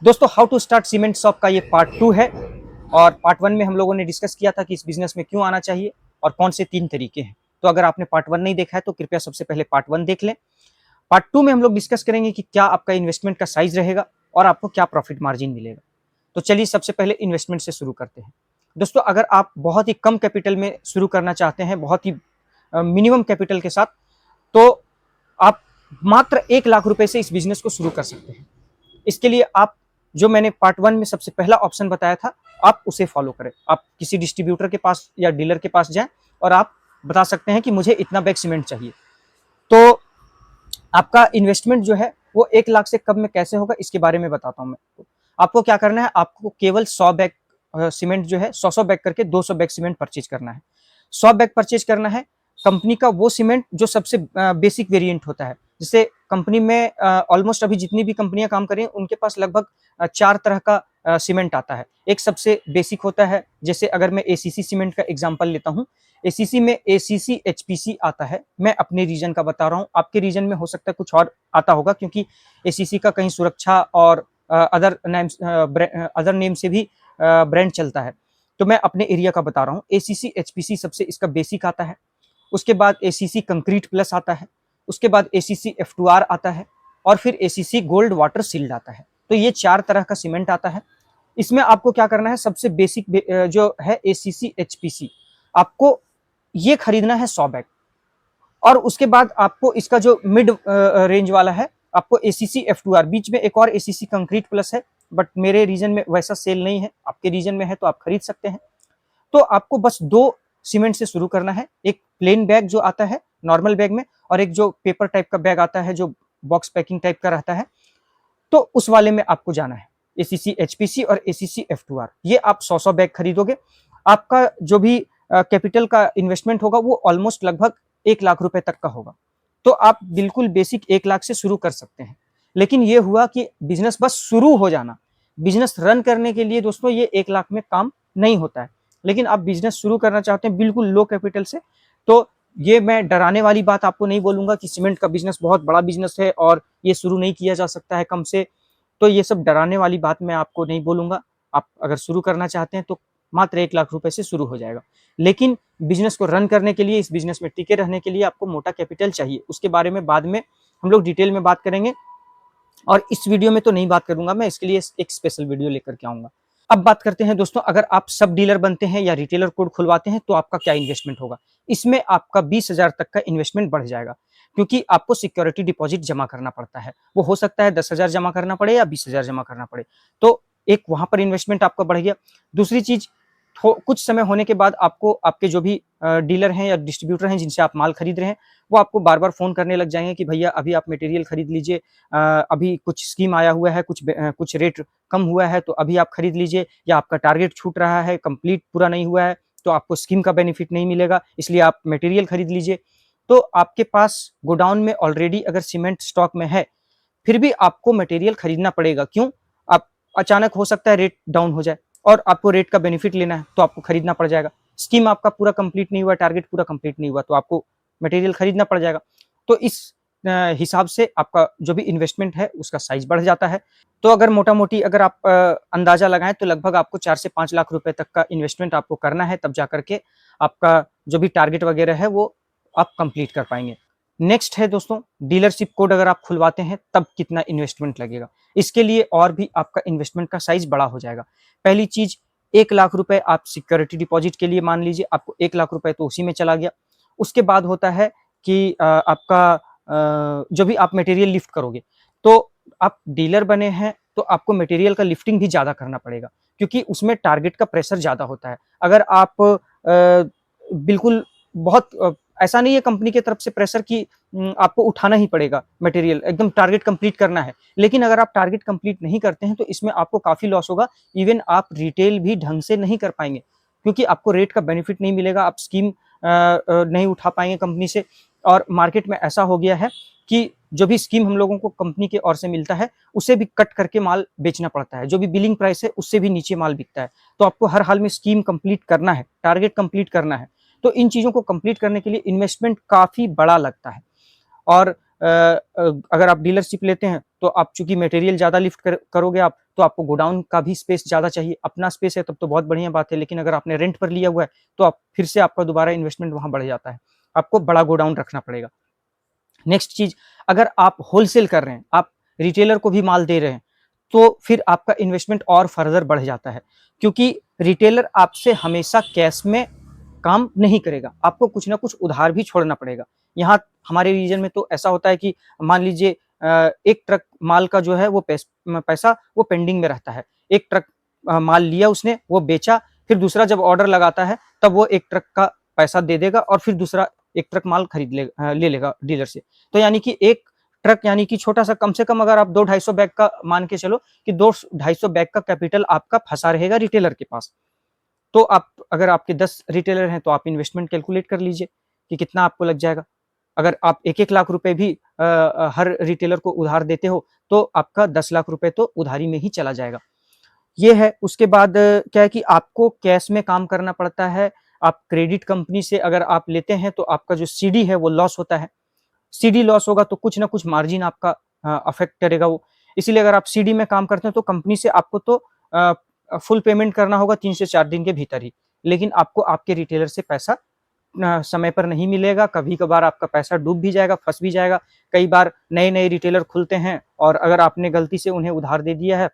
दोस्तों how to start cement shop का ये पार्ट 2 है। और पार्ट 1 में हम लोगों ने डिस्कस किया था कि इस बिजनेस में क्यों आना चाहिए और कौन से 3 तरीके हैं। तो अगर आपने पार्ट 1 नहीं देखा है तो कृपया सबसे पहले पार्ट 1 देख लें। पार्ट 2 में हम लोग डिस्कस करेंगे कि क्या आपका इन्वेस्टमेंट का साइज रहेगा और आपको क्या प्रॉफिट मार्जिन मिलेगा। तो चलिए सबसे पहले इन्वेस्टमेंट से शुरू करते हैं। दोस्तों अगर आप बहुत ही कम कैपिटल में शुरू करना चाहते हैं, बहुत ही मिनिमम कैपिटल के साथ, तो आप मात्र 1 लाख रुपए से इस बिजनेस को शुरू कर सकते हैं। इसके लिए आप जो मैंने पार्ट 1 में सबसे पहला ऑप्शन बताया था, आप उसे फॉलो करें। आप किसी डिस्ट्रीब्यूटर के पास या डीलर के पास जाएं और आप बता सकते हैं कि मुझे इतना बैग सीमेंट चाहिए। तो आपका इन्वेस्टमेंट जो है वो 1 लाख से कम में कैसे होगा इसके बारे में बताता हूं मैं। आपको क्या करना है, आपको केवल 100 बैग सीमेंट जो है 100 बैग करके 200 बैग सीमेंट परचेज करना है। 100 बैग परचेज करना है कंपनी का वो सीमेंट जो सबसे बेसिक वेरिएंट होता है। जैसे कंपनी में ऑलमोस्ट अभी जितनी भी कंपनियां काम कर रही हैं उनके पास लगभग 4 तरह का सीमेंट आता है। एक सबसे बेसिक होता है, जैसे अगर मैं एसीसी सीमेंट का एग्जांपल लेता हूं, एसीसी में एसीसी एचपीसी आता है। मैं अपने रीजन का बता रहा हूं, आपके रीजन में हो सकता है कुछ और आता होगा, क्योंकि एसीसी का कहीं सुरक्षा और अदर नेम से भी ब्रांड चलता है। तो मैं अपने एरिया का बता रहा हूँ। एसीसी एचपीसी सबसे इसका बेसिक आता है। उसके बाद एसीसी कंक्रीट प्लस आता है। उसके बाद एसीसी F2R आता है और फिर एसीसी गोल्ड वाटर सील्ड आता है। तो ये 4 तरह का सीमेंट आता है। इसमें आपको क्या करना है, सबसे बेसिक जो है एसीसी एचपीसी, आपको ये खरीदना है 100 बैग। और उसके बाद आपको इसका जो मिड रेंज वाला है, आपको एसीसी F2R, बीच में एक और एसीसी कंक्रीट प्लस है, बट मेरे रीजन में वैसा सेल नहीं है, आपके रीजन में है तो आप खरीद सकते हैं। तो आपको बस 2 सीमेंट से शुरू करना है। एक प्लेन बैग जो आता है नॉर्मल बैग में, और एक जो पेपर टाइप का बैग आता है जो बॉक्स पैकिंग टाइप का रहता है, तो उस वाले में आपको जाना है। एसीसी एचपीसी और एसीसी F2R, ये आप 100 बैग खरीदोगे। आपका जो भी कैपिटल का इन्वेस्टमेंट होगा वो ऑलमोस्ट लगभग 1 लाख रुपए तक का होगा। तो आप बिल्कुल बेसिक 1 लाख से शुरू कर सकते हैं। लेकिन ये हुआ कि बिजनेस बस शुरू हो जाना। बिजनेस रन करने के लिए दोस्तों ये 1 लाख में काम नहीं होता है। लेकिन आप बिजनेस शुरू करना चाहते हैं बिल्कुल लो कैपिटल से, तो ये मैं डराने वाली बात आपको नहीं बोलूंगा कि सीमेंट का बिजनेस बहुत बड़ा बिजनेस है और ये शुरू नहीं किया जा सकता है कम से। तो ये सब डराने वाली बात मैं आपको नहीं बोलूंगा। आप अगर शुरू करना चाहते हैं तो मात्र 1 लाख रुपए से शुरू हो जाएगा। लेकिन बिजनेस को रन करने के लिए, इस बिजनेस में टिके रहने के लिए आपको मोटा कैपिटल चाहिए। उसके बारे में बाद में हम लोग डिटेल में बात करेंगे, और इस वीडियो में तो नहीं बात करूंगा, मैं इसके लिए एक स्पेशल वीडियो लेकर के आऊंगा। अब बात करते हैं दोस्तों, अगर आप सब डीलर बनते हैं या रिटेलर कोड खुलवाते हैं तो आपका क्या इन्वेस्टमेंट होगा। इसमें आपका 20,000 तक का इन्वेस्टमेंट बढ़ जाएगा, क्योंकि आपको सिक्योरिटी डिपॉजिट जमा करना पड़ता है। वो हो सकता है 10,000 जमा करना पड़े या 20,000 जमा करना पड़े, तो एक वहां पर इन्वेस्टमेंट आपका बढ़ गया। दूसरी चीज, कुछ समय होने के बाद आपको आपके जो भी डीलर हैं या डिस्ट्रीब्यूटर हैं जिनसे आप माल खरीद रहे हैं, वो आपको बार बार फोन करने लग जाएंगे कि भैया अभी आप मटेरियल खरीद लीजिए, अभी कुछ स्कीम आया हुआ है, कुछ रेट कम हुआ है तो अभी आप खरीद लीजिए, या आपका टारगेट छूट रहा है, कंप्लीट पूरा नहीं हुआ है तो आपको स्कीम का बेनिफिट नहीं मिलेगा, इसलिए आप मटेरियल खरीद लीजिए। तो आपके पास गोडाउन में ऑलरेडी अगर सीमेंट स्टॉक में है, फिर भी आपको मटेरियल खरीदना पड़ेगा। क्यों? आप अचानक हो सकता है रेट डाउन हो जाए और आपको रेट का बेनिफिट लेना है तो आपको खरीदना पड़ जाएगा। स्कीम आपका पूरा कंप्लीट नहीं हुआ, टारगेट पूरा कंप्लीट नहीं हुआ, तो आपको मटेरियल खरीदना पड़ जाएगा। तो इस हिसाब से आपका जो भी इन्वेस्टमेंट है उसका साइज बढ़ जाता है। तो अगर मोटा मोटी अगर आप अंदाजा लगाएं तो लगभग आपको 4 से 5 लाख रुपए तक का इन्वेस्टमेंट आपको करना है, तब जाकर के आपका जो भी टारगेट वगैरह है वो आप कंप्लीट कर पाएंगे। नेक्स्ट है दोस्तों, डीलरशिप कोड अगर आप खुलवाते हैं तब कितना इन्वेस्टमेंट लगेगा। इसके लिए और भी आपका इन्वेस्टमेंट का साइज बड़ा हो जाएगा। पहली चीज, 1 लाख रुपए आप सिक्योरिटी डिपॉजिट के लिए मान लीजिए, आपको 1 लाख रुपए तो उसी में चला गया। उसके बाद होता है कि आपका जो भी आप मटेरियल लिफ्ट करोगे, तो आप डीलर बने हैं तो आपको मटेरियल का लिफ्टिंग भी ज्यादा करना पड़ेगा, क्योंकि उसमें टारगेट का प्रेशर ज्यादा होता है। अगर आप बिल्कुल बहुत ऐसा नहीं है कंपनी की तरफ से प्रेशर की आपको उठाना ही पड़ेगा, मटेरियल एकदम टारगेट कंप्लीट करना है, लेकिन अगर आप टारगेट कंप्लीट नहीं करते हैं तो इसमें आपको काफी लॉस होगा। इवन आप रिटेल भी ढंग से नहीं कर पाएंगे, क्योंकि आपको रेट का बेनिफिट नहीं मिलेगा, आप स्कीम नहीं उठा पाएंगे कंपनी से। और मार्केट में ऐसा हो गया है कि जो भी स्कीम हम लोगों को कंपनी के ओर से मिलता है उसे भी कट करके माल बेचना पड़ता है, जो भी बिलिंग प्राइस है उससे भी नीचे माल बिकता है। तो आपको हर हाल में स्कीम कंप्लीट करना है, टारगेट कंप्लीट करना है। तो इन चीजों को कंप्लीट करने के लिए इन्वेस्टमेंट काफी बड़ा लगता है। और अगर आप डीलरशिप लेते हैं तो आप चूंकि मटेरियल ज़्यादा लिफ्ट करोगे आप, तो आपको गोडाउन का भी स्पेस ज़्यादा चाहिए। अपना स्पेस है तब तो बहुत बढ़िया बात है, लेकिन अगर आपने रेंट पर लिया हुआ है तो आप फिर से आपका दोबारा इन्वेस्टमेंट वहाँ बढ़ जाता है, आपको बड़ा गोडाउन रखना पड़ेगा। नेक्स्ट चीज, अगर आप होलसेल कर रहे हैं, आप रिटेलर को भी माल दे रहे हैं, तो फिर आपका इन्वेस्टमेंट और फर्दर बढ़ जाता है, क्योंकि रिटेलर आपसे हमेशा कैश में काम नहीं करेगा, आपको कुछ ना कुछ उधार भी छोड़ना पड़ेगा। यहाँ हमारे रीजन में तो ऐसा होता है कि मान लीजिए एक ट्रक माल का जो है वो पैसा वो पेंडिंग में रहता है। एक ट्रक माल लिया उसने, वो बेचा, फिर दूसरा जब ऑर्डर लगाता है तब वो एक ट्रक का पैसा दे देगा और फिर दूसरा एक ट्रक माल ले लेगा डीलर से। तो यानी कि एक ट्रक यानी कि छोटा सा, कम से कम अगर आप 200-250 बैग का मान के चलो कि 200-250 बैग का कैपिटल आपका फंसा रहेगा रिटेलर के पास। तो आप अगर आपके 10 रिटेलर हैं तो आप इन्वेस्टमेंट कैलकुलेट कर लीजिए कि कितना आपको लग जाएगा। अगर आप 1-1 लाख रुपए भी हर रिटेलर को उधार देते हो तो आपका 10 लाख रुपए तो उधारी में ही चला जाएगा। ये है। उसके बाद क्या है कि आपको कैश में काम करना पड़ता है। आप क्रेडिट कंपनी से अगर आप लेते हैं तो आपका जो सीडी है वो लॉस होता है। सीडी लॉस होगा तो कुछ ना कुछ मार्जिन आपका अफेक्ट करेगा वो। इसीलिए अगर आप सीडी में काम करते हैं तो कंपनी से आपको तो फुल पेमेंट करना होगा 3 से 4 दिन के भीतर ही, लेकिन आपको आपके रिटेलर से पैसा समय पर नहीं मिलेगा। कभी कभार आपका पैसा डूब भी जाएगा, फंस भी जाएगा। कई बार नए नए रिटेलर खुलते हैं और अगर आपने गलती से उन्हें उधार दे दिया है,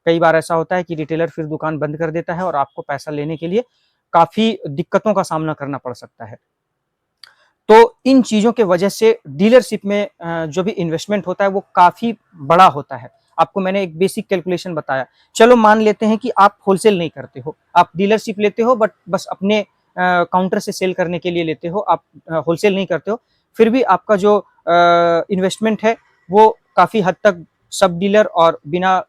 कई बार ऐसा होता है कि रिटेलर फिर दुकान बंद कर देता है और आपको पैसा लेने के लिए काफी दिक्कतों का सामना करना पड़ सकता है। तो इन चीजों के वजह से डीलरशिप में जो भी इन्वेस्टमेंट होता है वो काफी बड़ा होता है। आपको मैंने एक बेसिक कैलकुलेशन बताया। चलो मान लेते हैं कि आप होलसेल नहीं करते हो, आप डीलरशिप लेते हो, बट बस अपने काउंटर से सेल करने के लिए लेते हो, आप होलसेल नहीं करते हो। फिर भी आपका जो इन्वेस्टमेंट है वो काफी हद तक सब डीलर और बिना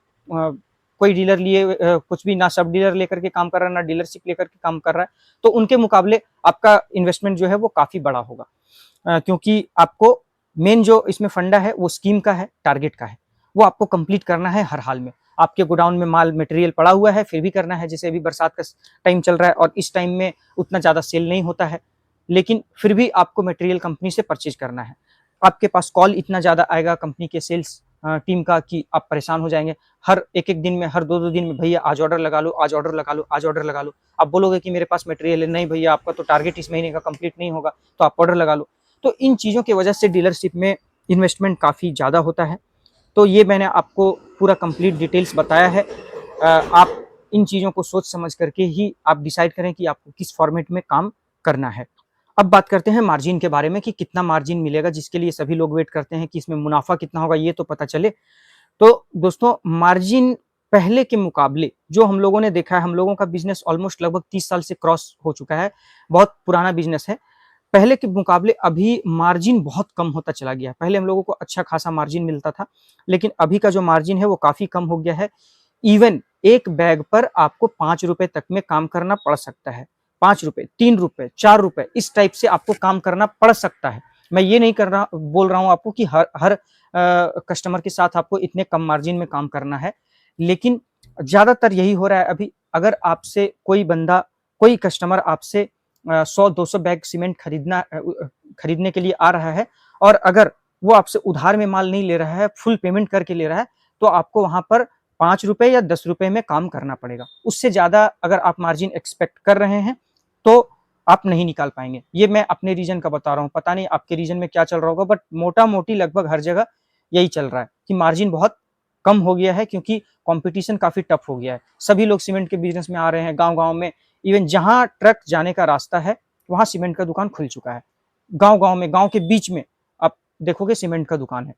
कोई डीलर लिए कुछ भी, ना सब डीलर लेकर के काम कर रहा है ना डीलरशिप लेकर के काम कर रहा है, तो उनके मुकाबले आपका इन्वेस्टमेंट जो है वो काफी बड़ा होगा। क्योंकि आपको मेन जो इसमें फंडा है वो स्कीम का है, टारगेट का है, वो आपको कंप्लीट करना है हर हाल में। आपके गोडाउन में माल मटेरियल पड़ा हुआ है फिर भी करना है, जैसे अभी बरसात का टाइम चल रहा है और इस टाइम में उतना ज़्यादा सेल नहीं होता है, लेकिन फिर भी आपको मटेरियल कंपनी से परचेज करना है। आपके पास कॉल इतना ज़्यादा आएगा कंपनी के सेल्स टीम का कि आप परेशान हो जाएंगे। हर एक एक दिन में, हर दो दो दिन में, भैया आज ऑर्डर लगा लो, आज ऑर्डर लगा लो, आज ऑर्डर लगा लो। आप बोलोगे कि मेरे पास मटेरियल है, नहीं भैया आपका तो टारगेट इस महीने का कंप्लीट नहीं होगा, तो आप ऑर्डर लगा लो। तो इन चीज़ों की वजह से डीलरशिप में इन्वेस्टमेंट काफ़ी ज़्यादा होता है। तो ये मैंने आपको पूरा कंप्लीट डिटेल्स बताया है। आप इन चीज़ों को सोच समझ करके ही आप डिसाइड करें कि आपको किस फॉर्मेट में काम करना है। अब बात करते हैं मार्जिन के बारे में कि कितना मार्जिन मिलेगा, जिसके लिए सभी लोग वेट करते हैं कि इसमें मुनाफा कितना होगा ये तो पता चले। तो दोस्तों मार्जिन पहले के मुकाबले जो हम लोगों ने देखा है, हम लोगों का बिजनेस ऑलमोस्ट लगभग 30 साल से क्रॉस हो चुका है, बहुत पुराना बिजनेस है। पहले के मुकाबले अभी मार्जिन बहुत कम होता चला गया है। पहले हम लोगों को अच्छा खासा मार्जिन मिलता था, लेकिन अभी का जो मार्जिन है वो काफी कम हो गया है। इवन एक बैग पर आपको 5 रुपए तक में काम करना पड़ सकता है। 5 रुपए, 3 रुपए, 4 रुपए, इस टाइप से आपको काम करना पड़ सकता है। मैं ये नहीं कर रहा, बोल रहा हूँ आपको कि हर हर कस्टमर के साथ आपको इतने कम मार्जिन में काम करना है, लेकिन ज्यादातर यही हो रहा है अभी। अगर आपसे कोई बंदा, कोई कस्टमर आपसे 100-200 बैग सीमेंट खरीदने के लिए आ रहा है और अगर वो आपसे उधार में माल नहीं ले रहा है, फुल पेमेंट करके ले रहा है, तो आपको वहां पर 5 रुपए या 10 रुपए में काम करना पड़ेगा। उससे ज्यादा अगर आप मार्जिन एक्सपेक्ट कर रहे हैं तो आप नहीं निकाल पाएंगे। ये मैं अपने रीजन का बता रहा हूँ, पता नहीं आपके रीजन में क्या चल रहा होगा, बट मोटा मोटी लगभग हर जगह यही चल रहा है कि मार्जिन बहुत कम हो गया है, क्योंकि कंपटीशन काफी टफ हो गया है। सभी लोग सीमेंट के बिजनेस में आ रहे हैं, गांव गांव में। इवन जहां ट्रक जाने का रास्ता है वहां सीमेंट का दुकान खुल चुका है। गांव गांव में, गांव के बीच में आप देखोगे सीमेंट का दुकान है।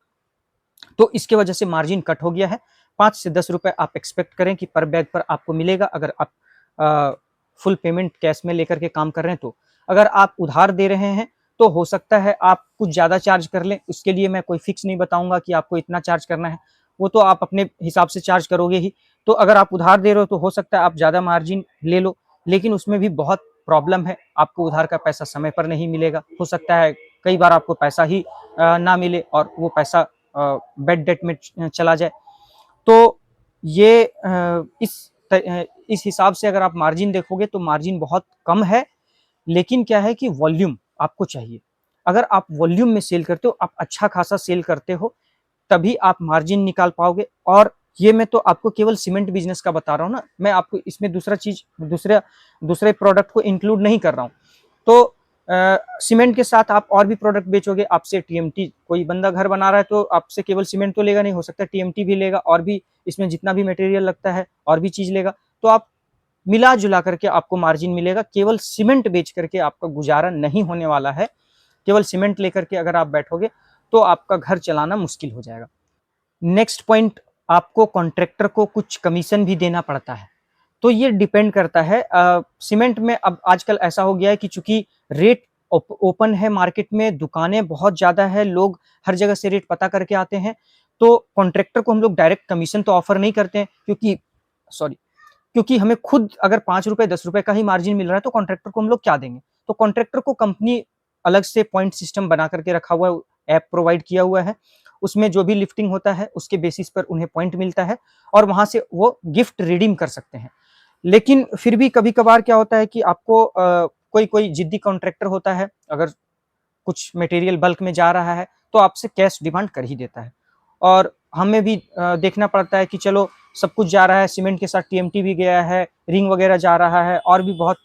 तो इसके वजह से मार्जिन कट हो गया है। 5 से 10 रुपए आप एक्सपेक्ट करें कि पर बैग पर आपको मिलेगा, अगर आप फुल पेमेंट कैश में लेकर के काम कर रहे हैं। तो अगर आप उधार दे रहे हैं तो हो सकता है आप कुछ ज़्यादा चार्ज कर लें। उसके लिए मैं कोई फिक्स नहीं बताऊंगा कि आपको इतना चार्ज करना है, वो तो आप अपने हिसाब से चार्ज करोगे ही। तो अगर आप उधार दे रहे हो तो हो सकता है आप ज़्यादा मार्जिन ले लो, लेकिन उसमें भी बहुत प्रॉब्लम है। आपको उधार का पैसा समय पर नहीं मिलेगा, हो सकता है कई बार आपको पैसा ही ना मिले और वो पैसा बेड डेट में चला जाए। तो ये इस हिसाब से अगर आप मार्जिन देखोगे तो मार्जिन बहुत कम है। लेकिन क्या है कि वॉल्यूम आपको चाहिए। अगर आप वॉल्यूम में सेल करते हो, आप अच्छा खासा सेल करते हो, तभी आप मार्जिन निकाल पाओगे। और ये मैं तो आपको केवल सीमेंट बिजनेस का बता रहा हूँ ना, मैं आपको इसमें दूसरे प्रोडक्ट को इंक्लूड नहीं कर रहा हूँ। तो सीमेंट के साथ आप और भी प्रोडक्ट बेचोगे, आपसे टीएमटी, कोई बंदा घर बना रहा है तो आपसे केवल सीमेंट तो लेगा नहीं, हो सकता है टीएमटी भी लेगा, और भी इसमें जितना भी मटेरियल लगता है और भी चीज लेगा। तो आप मिला जुला करके आपको मार्जिन मिलेगा। केवल सीमेंट बेच करके आपका गुजारा नहीं होने वाला है। केवल सीमेंट लेकर के अगर आप बैठोगे तो आपका घर चलाना मुश्किल हो जाएगा। नेक्स्ट पॉइंट, आपको कॉन्ट्रैक्टर को कुछ कमीशन भी देना पड़ता है। तो ये डिपेंड करता है। सीमेंट में अब आजकल ऐसा हो गया है कि चूंकि रेट ओपन है मार्केट में, दुकानें बहुत ज्यादा है, लोग हर जगह से रेट पता करके आते हैं, तो कॉन्ट्रैक्टर को हम लोग डायरेक्ट कमीशन तो ऑफर नहीं करते हैं, क्योंकि हमें खुद अगर 5 रुपए 10 रुपए का ही मार्जिन मिल रहा है तो कॉन्ट्रैक्टर को हम लोग क्या देंगे। तो कॉन्ट्रैक्टर को कंपनी अलग से पॉइंट सिस्टम बना करके रखा हुआ है, ऐप प्रोवाइड किया हुआ है, उसमें जो भी लिफ्टिंग होता है उसके बेसिस पर उन्हें पॉइंट मिलता है और वहां से वो गिफ्ट रिडीम कर सकते हैं। लेकिन फिर भी कभी कभार क्या होता है कि आपको कोई कोई जिद्दी कॉन्ट्रैक्टर होता है, अगर कुछ मटेरियल बल्क में जा रहा है तो आपसे कैश डिमांड कर ही देता है। और हमें भी देखना पड़ता है कि चलो सब कुछ जा रहा है, सीमेंट के साथ टीएमटी भी गया है, रिंग वगैरह जा रहा है, और भी बहुत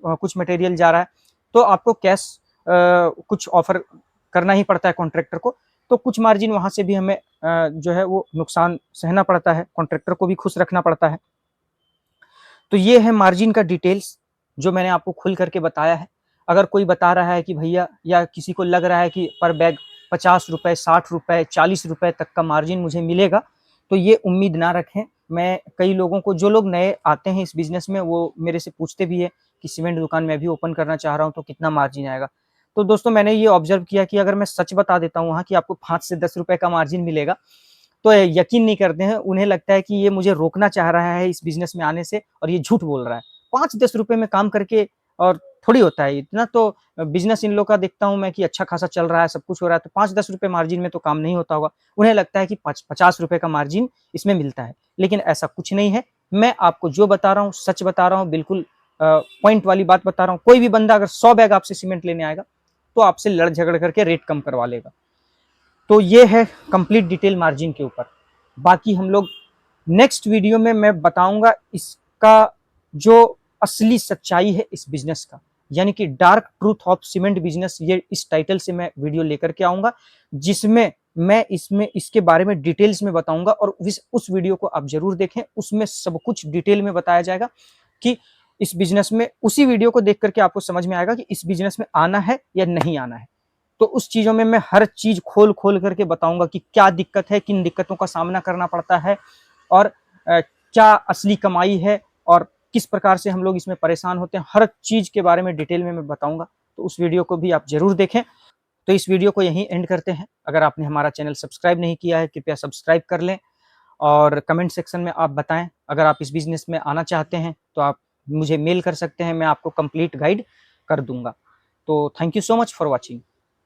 कुछ मटेरियल जा रहा है, तो आपको कैश कुछ ऑफर करना ही पड़ता है कॉन्ट्रैक्टर को। तो कुछ मार्जिन वहां से भी हमें जो है वो नुकसान सहना पड़ता है, कॉन्ट्रैक्टर को भी खुश रखना पड़ता है। तो ये है मार्जिन का डिटेल्स जो मैंने आपको खुल करके बताया है। अगर कोई बता रहा है कि भैया, या किसी को लग रहा है कि पर बैग 50 रुपए 60 रुपए 40 रुपए तक का मार्जिन मुझे मिलेगा, तो ये उम्मीद ना रखें। मैं कई लोगों को, जो लोग नए आते हैं इस बिजनेस में, वो मेरे से पूछते भी है कि सीमेंट दुकान मैं भी ओपन करना चाह रहा हूँ तो कितना मार्जिन आएगा। तो दोस्तों मैंने ये ऑब्जर्व किया कि अगर मैं सच बता देता हूँ वहाँ कि आपको 5 से 10 रुपए का मार्जिन मिलेगा, तो यकीन नहीं करते हैं, उन्हें लगता है कि ये मुझे रोकना चाह रहा है इस बिजनेस में आने से और ये झूठ बोल रहा है। 5-10 रुपए में काम करके और थोड़ी होता है इतना, तो बिजनेस इन लोग का देखता हूं मैं कि अच्छा खासा चल रहा है, सब कुछ हो रहा है, तो 5-10 रुपए मार्जिन में तो काम नहीं होता होगा। उन्हें लगता है कि 50 रुपए का मार्जिन इसमें मिलता है, लेकिन ऐसा कुछ नहीं है। मैं आपको जो बता रहा हूँ सच बता रहा हूँ, बिल्कुल पॉइंट वाली बात बता रहा हूँ। कोई भी बंदा अगर 100 बैग आपसे सीमेंट लेने आएगा तो आपसे लड़ झगड़ करके रेट कम करवा लेगा। तो ये है कंप्लीट डिटेल मार्जिन के ऊपर। बाकी हम लोग नेक्स्ट वीडियो में मैं बताऊंगा इसका जो असली सच्चाई है इस बिजनेस का, यानी कि dark truth of cement business, ये इस टाइटल से मैं वीडियो लेकर के आऊंगा, जिसमें मैं इसके बारे में डिटेल्स में बताऊंगा। और उस वीडियो को आप जरूर देखें, उसमें सब कुछ डिटेल में बताया जाएगा कि इस बिजनेस में, उसी वीडियो को देख करके आपको समझ में आएगा कि इस बिजनेस में आना है या नहीं आना है। तो उस चीजों में मैं हर चीज खोल खोल करके बताऊंगा कि क्या दिक्कत है, किन दिक्कतों का सामना करना पड़ता है, और क्या असली कमाई है, और किस प्रकार से हम लोग इसमें परेशान होते हैं। हर चीज के बारे में डिटेल में मैं बताऊंगा, तो उस वीडियो को भी आप जरूर देखें। तो इस वीडियो को यहीं एंड करते हैं। अगर आपने हमारा चैनल सब्सक्राइब नहीं किया है, कृपया सब्सक्राइब कर लें, और कमेंट सेक्शन में आप बताएं अगर आप इस बिजनेस में आना चाहते हैं तो आप मुझे मेल कर सकते हैं, मैं आपको कंप्लीट गाइड कर दूंगा। तो thank you so much for watching.